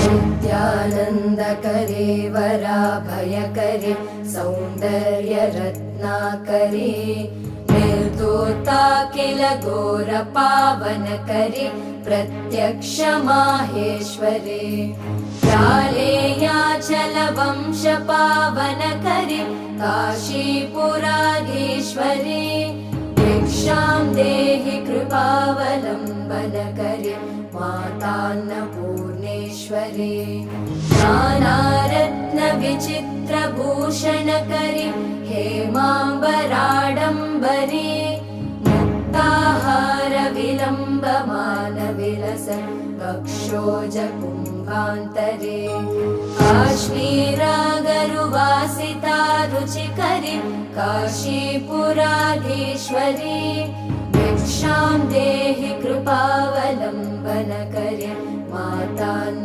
नित्यानन्दकरे वराभयकरे सौन्दर्यरत्नाकरे निर्दोता किल घोरपावनकरे प्रत्यक्ष माहेश्वरे प्रालेयाचलवंशपावनकरे काशीपुराधीश्वरे भिक्षां देहि कृपावलम्बनकरे मातान्नपूर्णेश्वरे नानारत्नविचित्रभूषणकरे हेमाम्बराडम्बरे मुक्ताहारविलम्बमानविलस कक्षोजकुम्भान्तरे काश्मीरागरुवासिता रुचिकरे काशीपुराधीश्वरे भिक्षां देहि कृपावलम्बनकरे मातान्